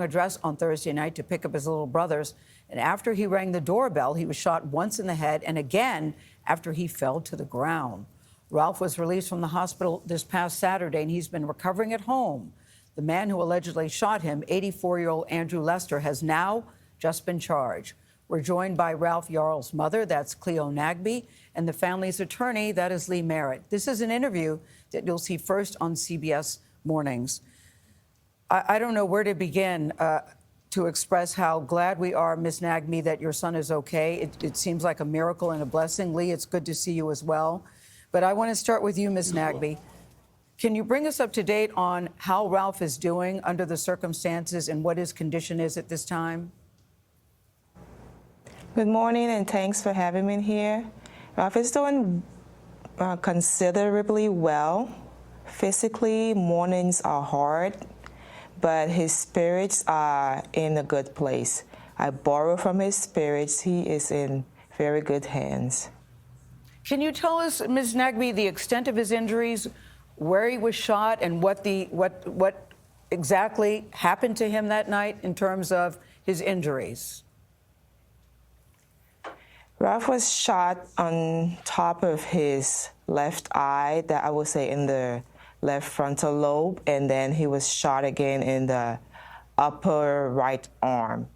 address on Thursday night to pick up his little brothers. And after he rang the doorbell, he was shot once in the head and again after he fell to the ground. Ralph was released from the hospital this past Saturday, and he's been recovering at home. The man who allegedly shot him, 84-year-old Andrew Lester, has now just been charged. We're joined by Ralph Yarl's mother, that's Cleo Nagby, and the family's attorney, that is Lee Merritt. This is an interview that you'll see first on CBS Mornings. I don't know where to begin to express how glad we are, Ms. Nagby, that your son is okay. It seems like a miracle and a blessing. Lee, it's good to see you as well. But I want to start with you, Ms. Nagby. Can you bring us up to date on how Ralph is doing under the circumstances and what his condition is at this time? Good morning, and thanks for having me here. Ralph is doing considerably well. Physically, mornings are hard, but his spirits are in a good place. I borrow from his spirits. He is in very good hands. Can you tell us, Ms. Nagby, the extent of his injuries, where he was shot, and what exactly happened to him that night in terms of his injuries? Ralph was shot on top of his left eye, that I would say in the left frontal lobe, and then he was shot again in the upper right arm.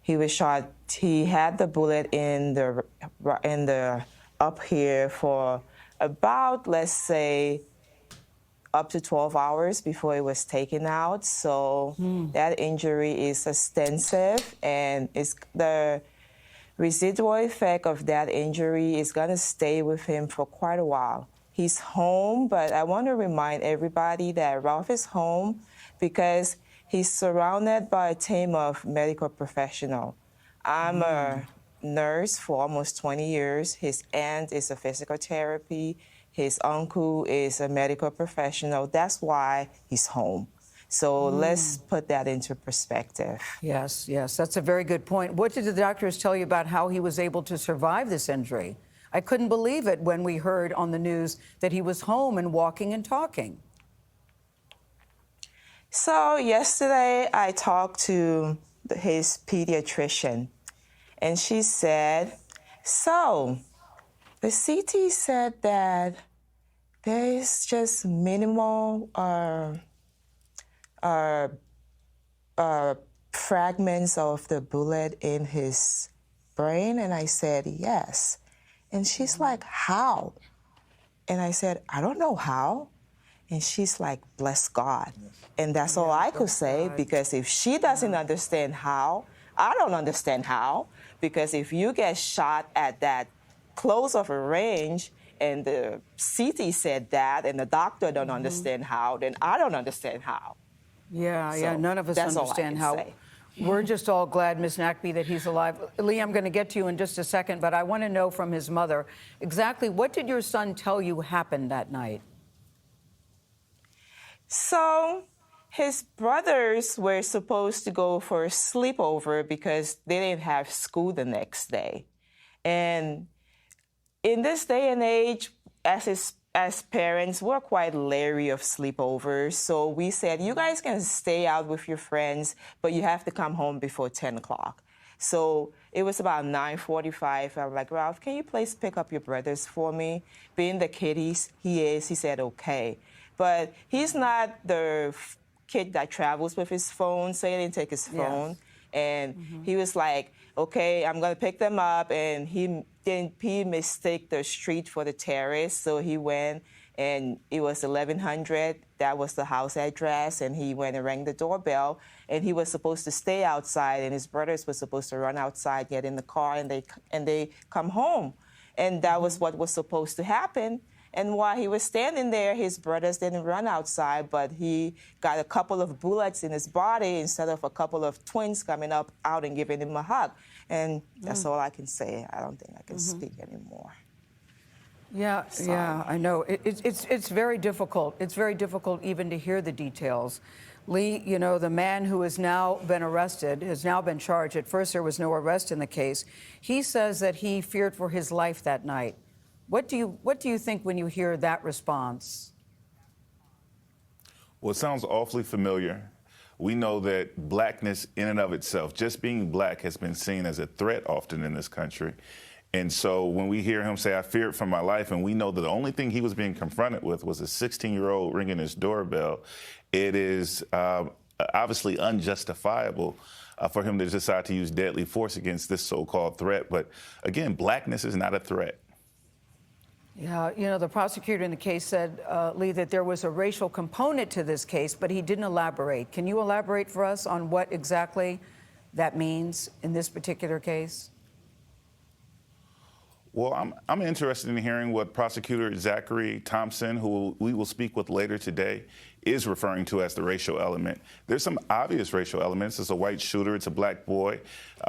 He was shot, he had the bullet in the up here for about, let's say, up to 12 hours before it was taken out. So that injury is extensive, and the residual effect of that injury is going to stay with him for quite a while. He's home, but I want to remind everybody that Ralph is home because he's surrounded by a team of medical professionals. I'm a nurse for almost 20 years. His aunt is a physical therapy. His uncle is a medical professional. That's why he's home. So let's put that into perspective. Yes, that's a very good point. What did the doctors tell you about how he was able to survive this injury? I couldn't believe it when we heard on the news that he was home and walking and talking. So yesterday I talked to his pediatrician, and she said, so the CT said that there's just minimal fragments of the bullet in his brain? And I said, yes. And she's like, how? And I said, I don't know how. And she's like, bless God. And that's all I could say, because if she doesn't understand how, I don't understand how. Because if you get shot at that close of a range and the CT said that and the doctor don't understand how, then I don't understand how. Yeah, none of us understand how. Say. We're just all glad, Ms. Nagby, that he's alive. Lee, I'm going to get to you in just a second, but I want to know from his mother, exactly what did your son tell you happened that night? So his brothers were supposed to go for a sleepover because they didn't have school the next day. And in this day and age, as parents, we're quite leery of sleepovers. So we said, you guys can stay out with your friends, but you have to come home before 10 o'clock. So it was about 9:45. I'm like, Ralph, can you please pick up your brothers for me? Being the kid he said, okay. But he's not the kid that travels with his phone, so he didn't take his phone. Yes. And he was like, okay, I'm going to pick them up. And he mistake the street for the terrace. So he went, and it was 1100. That was the house address. And he went and rang the doorbell. And he was supposed to stay outside. And his brothers were supposed to run outside, get in the car, and they come home. And that was what was supposed to happen. And while he was standing there, his brothers didn't run outside, but he got a couple of bullets in his body instead of a couple of twins coming out and giving him a hug. And that's all I can say. I don't think I can speak anymore. Yeah, I know. It's very difficult. It's very difficult even to hear the details. Lee, you know, the man who has now been arrested, has now been charged. At first, there was no arrest in the case. He says that he feared for his life that night. What do you think when you hear that response? Well, it sounds awfully familiar. we know that blackness in and of itself, just being black, has been seen as a threat often in this country. And so when we hear him say, I feared for my life, and we know that the only thing he was being confronted with was a 16-year-old ringing his doorbell, it is obviously unjustifiable for him to decide to use deadly force against this so-called threat. But again, blackness is not a threat. Yeah, you know, the prosecutor in the case said, Lee, that there was a racial component to this case, but he didn't elaborate. Can you elaborate for us on what exactly that means in this particular case? Well, I'm interested in hearing what Prosecutor Zachary Thompson, who we will speak with later today, is referring to as the racial element. There's some obvious racial elements. It's a white shooter. It's a black boy.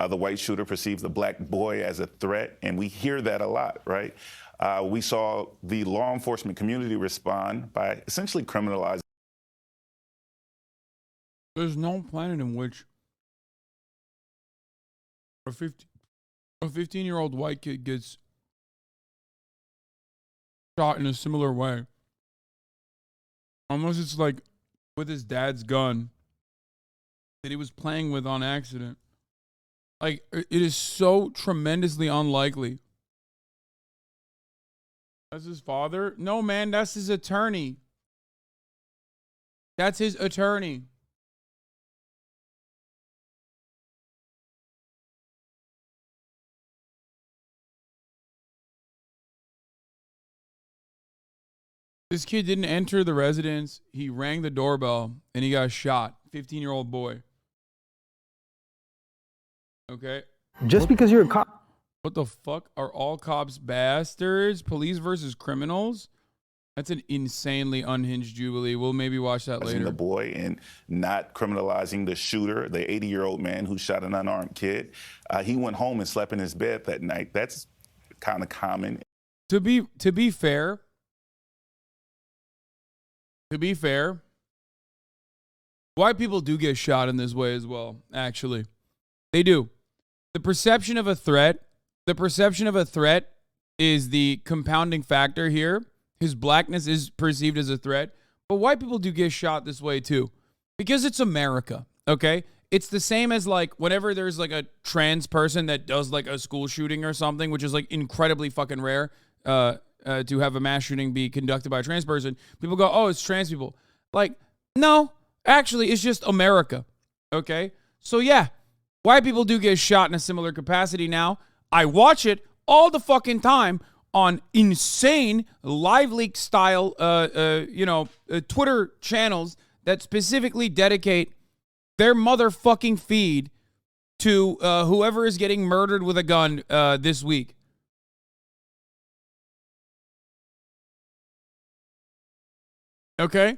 The white shooter perceives the black boy as a threat, and we hear that a lot, right? We saw the law enforcement community respond by essentially criminalizing. There's no planet in which a 15-year-old white kid gets shot in a similar way. Unless it's like with his dad's gun that he was playing with on accident. Like, it is so tremendously unlikely. That's his father? No, man, that's his attorney. That's his attorney. This kid didn't enter the residence. He rang the doorbell and he got shot. 15-year-old boy. Okay. Just because you're a cop. What the fuck? Are all cops bastards? Police versus criminals? That's an insanely unhinged jubilee. We'll maybe watch that later. The boy and not criminalizing the shooter, the 80-year-old man who shot an unarmed kid. He went home and slept in his bed that night. That's kind of common. To be fair, white people do get shot in this way as well, actually. They do. The perception of a threat is the compounding factor here. His blackness is perceived as a threat, but white people do get shot this way too. Because it's America, okay? It's the same as like whenever there's like a trans person that does like a school shooting or something, which is like incredibly fucking rare, to have a mass shooting be conducted by a trans person, people go, oh, it's trans people. Like, no, actually, it's just America, okay? So yeah, white people do get shot in a similar capacity now. I watch it all the fucking time on insane live leak style, Twitter channels that specifically dedicate their motherfucking feed to whoever is getting murdered with a gun this week. Okay?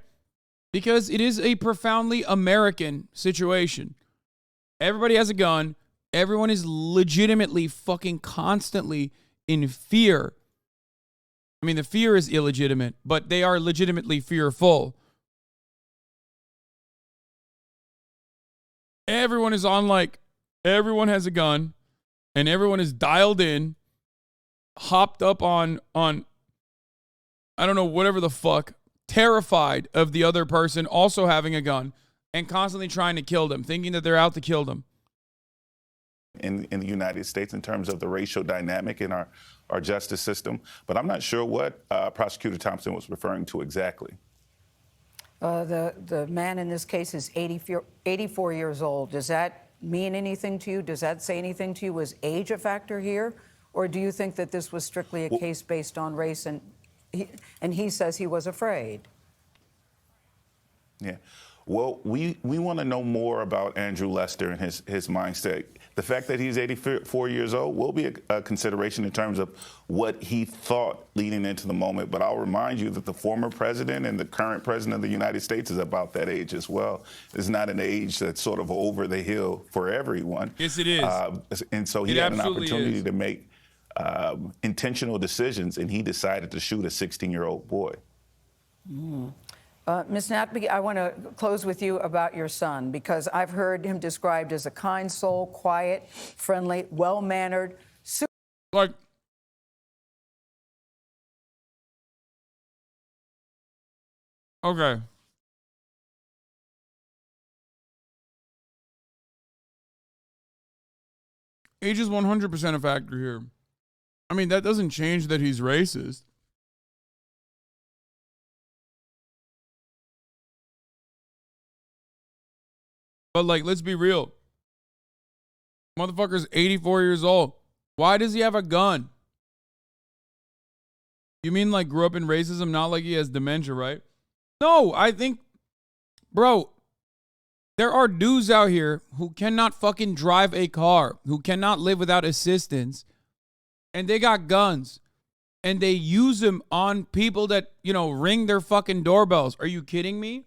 Because it is a profoundly American situation. Everybody has a gun. Everyone is legitimately fucking constantly in fear. I mean, the fear is illegitimate, but they are legitimately fearful. Everyone is on, like, everyone has a gun, and everyone is dialed in, hopped up on I don't know, whatever the fuck, terrified of the other person also having a gun and constantly trying to kill them, thinking that they're out to kill them. In the United States in terms of the racial dynamic in our justice system. But I'm not sure what Prosecutor Thompson was referring to exactly. The man in this case is 84 years old. Does that mean anything to you? Does that say anything to you? Was age a factor here? Or do you think that this was strictly a case based on race and he says he was afraid? Yeah. Well, we want to know more about Andrew Lester and his mindset. The fact that he's 84 years old will be a consideration in terms of what he thought leading into the moment. But I'll remind you that the former president and the current president of the United States is about that age as well. It's not an age that's sort of over the hill for everyone. Yes, it is. And so he had an opportunity to make intentional decisions, and he decided to shoot a 16-year-old boy. Ms. Natby, I want to close with you about your son, because I've heard him described as a kind soul, quiet, friendly, well-mannered. Like, okay. Age is 100% a factor here. I mean, that doesn't change that he's racist. But, like, let's be real. Motherfucker's 84 years old. Why does he have a gun? You mean, like, grew up in racism, not like he has dementia, right? No, I think, bro, there are dudes out here who cannot fucking drive a car, who cannot live without assistance, and they got guns, and they use them on people that, you know, ring their fucking doorbells. Are you kidding me?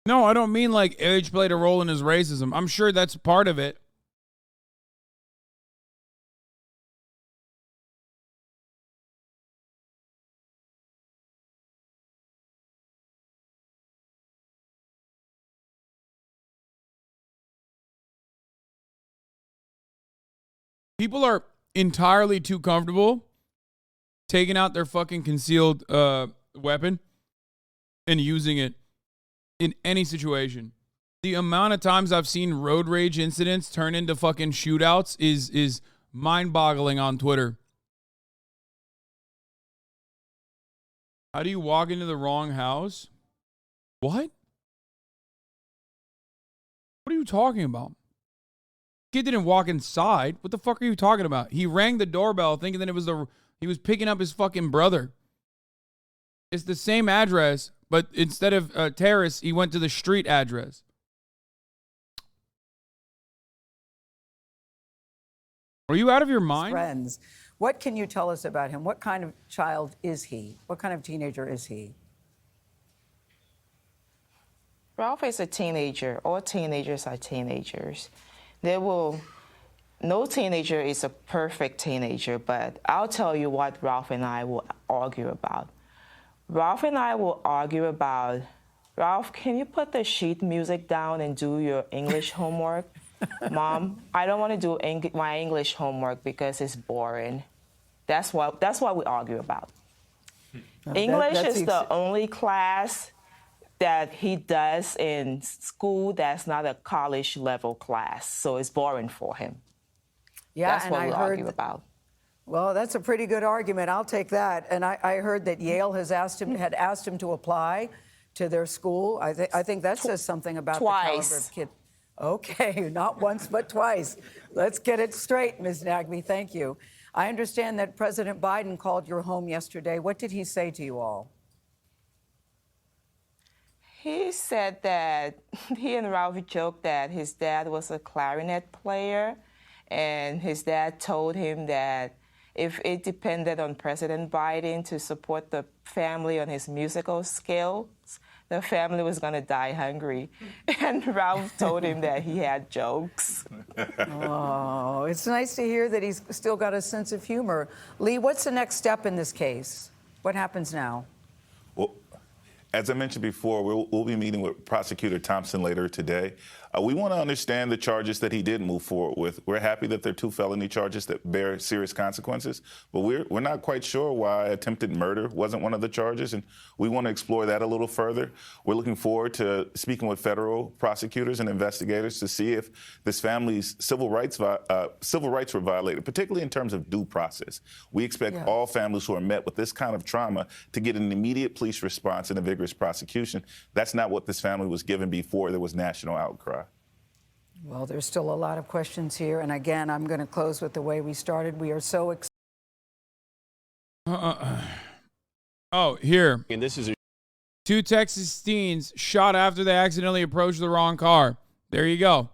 No, I don't mean like age played a role in his racism. I'm sure that's part of it. People are entirely too comfortable taking out their fucking concealed weapon and using it in any situation. The amount of times I've seen road rage incidents turn into fucking shootouts is mind-boggling on Twitter. How do you walk into the wrong house? What? What are you talking about? Kid didn't walk inside. What the fuck are you talking about? He rang the doorbell thinking that he was picking up his fucking brother. It's the same address, but instead of terrace, he went to the street address. Are you out of your mind? Friends. What can you tell us about him? What kind of child is he? What kind of teenager is he? Ralph is a teenager. All teenagers are teenagers. No teenager is a perfect teenager, but I'll tell you what Ralph and I will argue about. Ralph and I will argue about, Ralph, can you put the sheet music down and do your English homework? Mom, I don't want to do my English homework because it's boring. That's what we argue about. English is the only class that he does in school that's not a college level class, so it's boring for him. Yeah, that's what we argue about. Well, that's a pretty good argument. I'll take that. And I heard that Yale had asked him to apply to their school. I think that says something about the caliber of kid. Okay, not once but twice. Let's get it straight, Ms. Nagby. Thank you. I understand that President Biden called your home yesterday. What did he say to you all? He said that he and Ralph joked that his dad was a clarinet player, and his dad told him that if it depended on President Biden to support the family on his musical skills, the family was going to die hungry. And Ralph told him that he had jokes. Oh, it's nice to hear that he's still got a sense of humor. Lee, what's the next step in this case? What happens now? Well, as I mentioned before, we'll be meeting with Prosecutor Thompson later today. We want to understand the charges that he did move forward with. We're happy that they're 2 felony charges that bear serious consequences, but we're not quite sure why attempted murder wasn't one of the charges, and we want to explore that a little further. We're looking forward to speaking with federal prosecutors and investigators to see if this family's civil rights were violated, particularly in terms of due process. We expect all families who are met with this kind of trauma to get an immediate police response and a vigorous prosecution. That's not what this family was given before there was national outcry. Well, there's still a lot of questions here. And again, I'm going to close with the way we started. We are so excited. Oh, here. And this is 2 Texas teens shot after they accidentally approached the wrong car. There you go.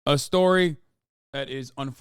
A story that is unfortunate.